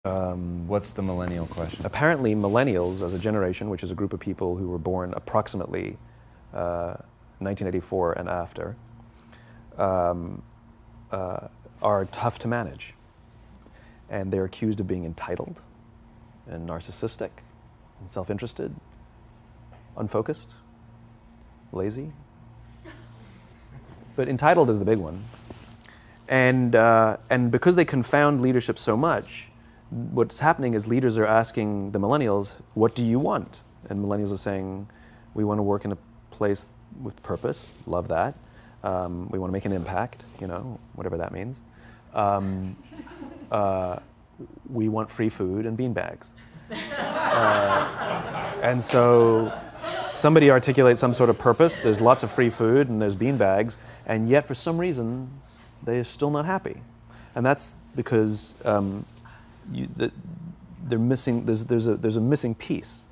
What's the millennial question? Apparently, millennials as a generation, which is a group of people who were born approximately 1984 and after, are tough to manage. And they're accused of being entitled and narcissistic and self-interested, unfocused, lazy. But entitled is the big one. And because they confound leadership so much, what's happening is leaders are asking the millennials, what do you want? And millennials are saying, we want to work in a place with purpose, love that. We want to make an impact, you know, whatever that means. We want free food and beanbags. And so somebody articulates some sort of purpose, there's lots of free food and there's beanbags, and yet for some reason, they're still not happy. And that's because they're missing, there's a missing piece.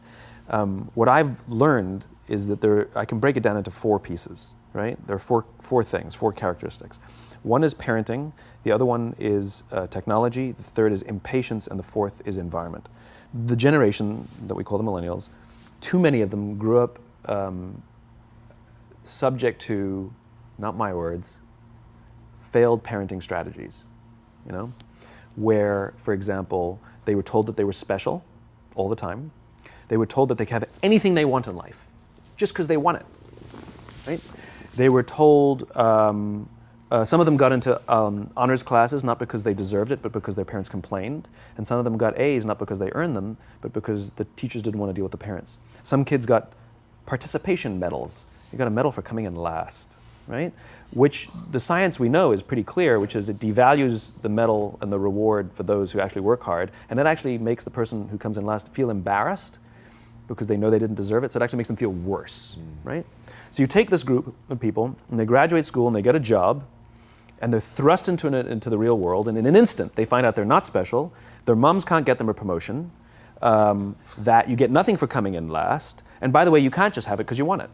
What I've learned is that I can break it down into 4 pieces, right? There are four things, 4 characteristics. One is parenting, the other one is technology, the third is impatience, and the fourth is environment. The generation that we call the millennials, too many of them grew up subject to, not my words, failed parenting strategies, you know? Where, for example, they were told that they were special all the time. They were told that they could have anything they want in life, just because they want it, right? They were told, some of them got into honors classes, not because they deserved it, but because their parents complained. And some of them got A's, not because they earned them, but because the teachers didn't want to deal with the parents. Some kids got participation medals. You got a medal for coming in last, right? Which the science we know is pretty clear, which is it devalues the medal and the reward for those who actually work hard, and it actually makes the person who comes in last feel embarrassed because they know they didn't deserve it, so it actually makes them feel worse, right? So you take this group of people, and they graduate school, and they get a job, and they're thrust into the real world, and in an instant, they find out they're not special, their moms can't get them a promotion, that you get nothing for coming in last, and by the way, you can't just have it because you want it.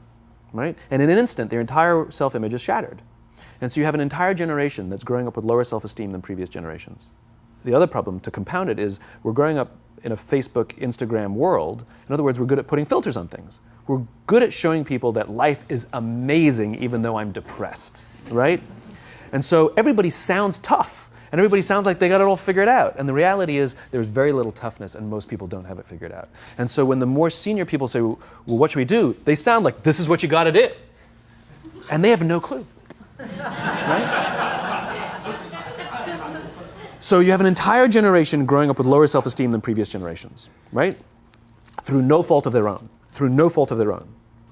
Right? And in an instant, their entire self-image is shattered. And so you have an entire generation that's growing up with lower self-esteem than previous generations. The other problem, to compound it, is we're growing up in a Facebook, Instagram world. In other words, we're good at putting filters on things. We're good at showing people that life is amazing even though I'm depressed, right? And so everybody sounds tough, and everybody sounds like they got it all figured out. And the reality is there's very little toughness, and most people don't have it figured out. And so when the more senior people say, well, what should we do? They sound like, this is what you got to do. And they have no clue, right? So you have an entire generation growing up with lower self-esteem than previous generations, right? Through no fault of their own,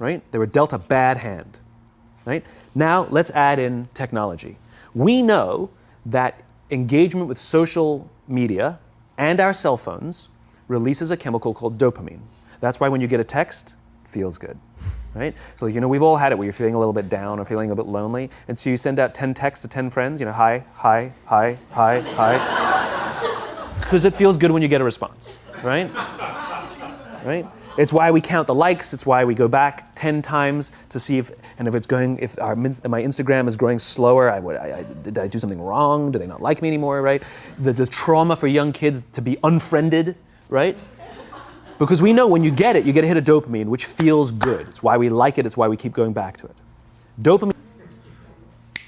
right? They were dealt a bad hand, right? Now let's add in technology. We know that engagement with social media and our cell phones releases a chemical called dopamine. That's why when you get a text, it feels good, right? So, you know, we've all had it where you're feeling a little bit down or feeling a bit lonely, and so you send out 10 texts to 10 friends, you know, hi, hi, hi, hi, hi, because it feels good when you get a response, right? Right? It's why we count the likes. It's why we go back 10 times to see if my Instagram is growing slower, did I do something wrong? Do they not like me anymore, right? The trauma for young kids to be unfriended, right? Because we know when you get a hit of dopamine, which feels good. It's why we like it. It's why we keep going back to it. Dopamine,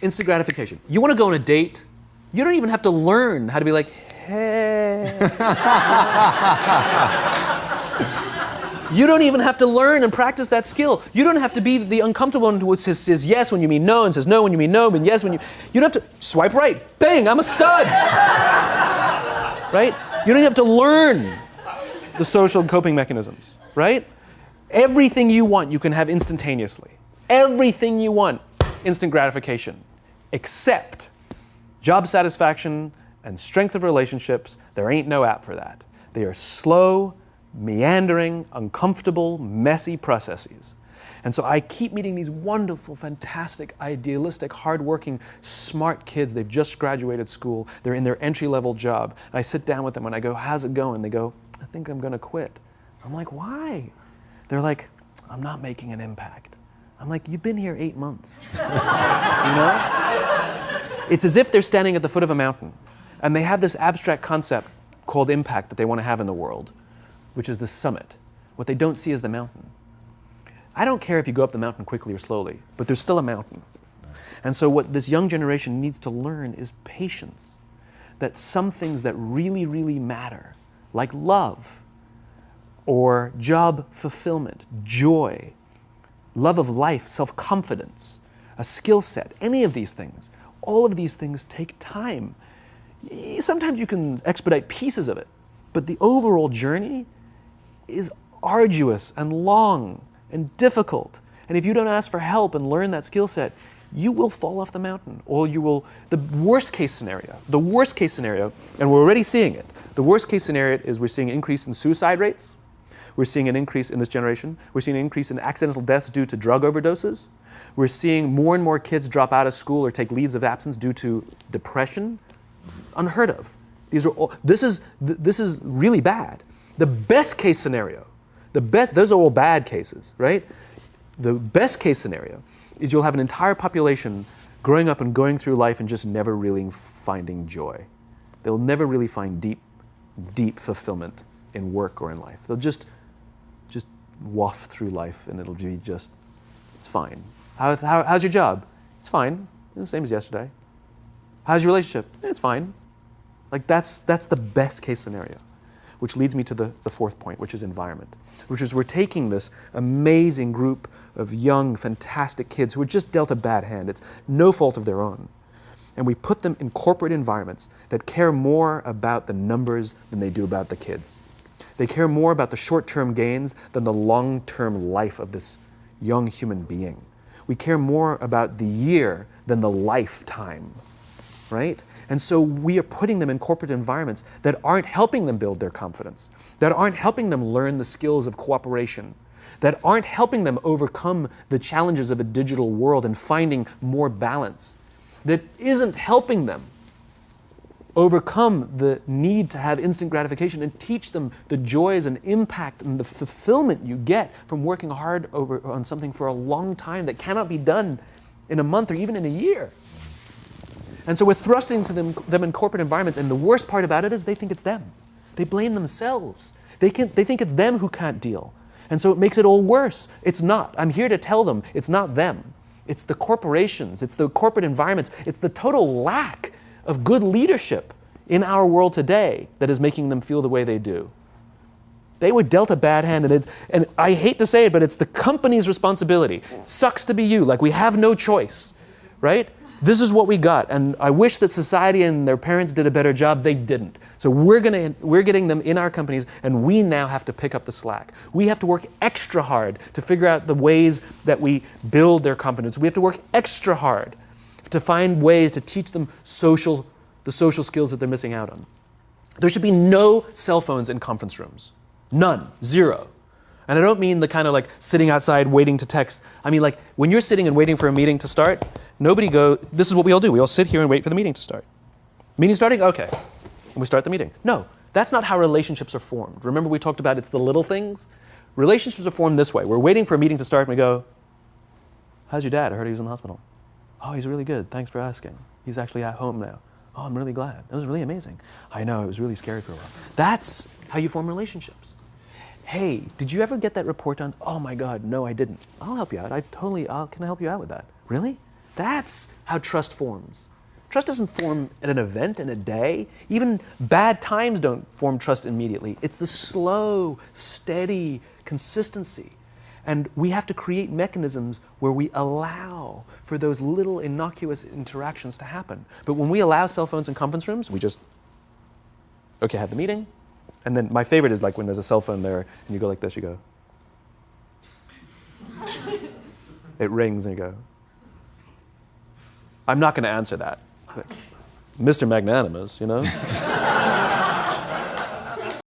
instant gratification. You want to go on a date, you don't even have to learn how to be like, hey. You don't even have to learn and practice that skill. You don't have to be the uncomfortable one who says yes when you mean no and says no when you mean no, but yes when you... You don't have to swipe right. Bang, I'm a stud. Right? You don't have to learn the social coping mechanisms, right? Everything you want, you can have instantaneously. Everything you want, instant gratification. Except job satisfaction and strength of relationships, there ain't no app for that. They are slow, meandering, uncomfortable, messy processes. And so I keep meeting these wonderful, fantastic, idealistic, hardworking, smart kids. They've just graduated school. They're in their entry-level job. And I sit down with them and I go, how's it going? They go, I think I'm going to quit. I'm like, why? They're like, I'm not making an impact. I'm like, you've been here 8 months. You know? It's as if they're standing at the foot of a mountain and they have this abstract concept. called impact that they want to have in the world, which is the summit. What they don't see is the mountain. I don't care if you go up the mountain quickly or slowly, but there's still a mountain. And so what this young generation needs to learn is patience. That some things that really, really matter, like love, or job fulfillment, joy, love of life, self-confidence, a skill set, any of these things, all of these things take time. Sometimes you can expedite pieces of it, but the overall journey is arduous and long and difficult. And if you don't ask for help and learn that skill set, you will fall off the mountain, or you will, the worst case scenario, and we're already seeing it, the worst case scenario is we're seeing an increase in suicide rates, we're seeing an increase in this generation, we're seeing an increase in accidental deaths due to drug overdoses, we're seeing more and more kids drop out of school or take leaves of absence due to depression, unheard of. These are all, this is really bad. The best case scenario, those are all bad cases, right? The best case scenario is you'll have an entire population growing up and going through life and just never really finding joy. They'll never really find deep, deep fulfillment in work or in life. They'll just waft through life and it'll be just, it's fine. How's your job? It's fine. It's the same as yesterday. How's your relationship? It's fine. Like that's the best case scenario. Which leads me to the fourth point, which is environment, which is we're taking this amazing group of young, fantastic kids who were just dealt a bad hand. It's no fault of their own. And we put them in corporate environments that care more about the numbers than they do about the kids. They care more about the short-term gains than the long-term life of this young human being. We care more about the year than the lifetime, right? And so we are putting them in corporate environments that aren't helping them build their confidence, that aren't helping them learn the skills of cooperation, that aren't helping them overcome the challenges of a digital world and finding more balance, that isn't helping them overcome the need to have instant gratification and teach them the joys and impact and the fulfillment you get from working hard on something for a long time that cannot be done in a month or even in a year. And so we're thrusting to them in corporate environments, and the worst part about it is they think it's them. They blame themselves. They think it's them who can't deal. And so it makes it all worse. It's not. I'm here to tell them it's not them. It's the corporations. It's the corporate environments. It's the total lack of good leadership in our world today that is making them feel the way they do. They were dealt a bad hand, and I hate to say it, but it's the company's responsibility. Sucks to be you. Like, we have no choice, right? This is what we got, and I wish that society and their parents did a better job. They didn't. So we're getting them in our companies, and we now have to pick up the slack. We have to work extra hard to figure out the ways that we build their confidence. We have to work extra hard to find ways to teach them the social skills that they're missing out on. There should be no cell phones in conference rooms. None. Zero. And I don't mean the kind of like sitting outside waiting to text. I mean like when you're sitting and waiting for a meeting to start, this is what we all do. We all sit here and wait for the meeting to start. Meeting starting? Okay. And we start the meeting. No, that's not how relationships are formed. Remember we talked about it's the little things? Relationships are formed this way. We're waiting for a meeting to start and we go, how's your dad? I heard he was in the hospital. Oh, he's really good. Thanks for asking. He's actually at home now. Oh, I'm really glad. It was really amazing. I know, it was really scary for a while. That's how you form relationships. Hey, did you ever get that report done? Oh my God, no, I didn't. I'll help you out. Can I help you out with that? Really? That's how trust forms. Trust doesn't form at an event in a day. Even bad times don't form trust immediately. It's the slow, steady consistency. And we have to create mechanisms where we allow for those little innocuous interactions to happen. But when we allow cell phones in conference rooms, we just, okay, have the meeting. And then my favorite is like when there's a cell phone there and you go like this, you go. It rings and you go. I'm not going to answer that. Like, Mr. Magnanimous, you know?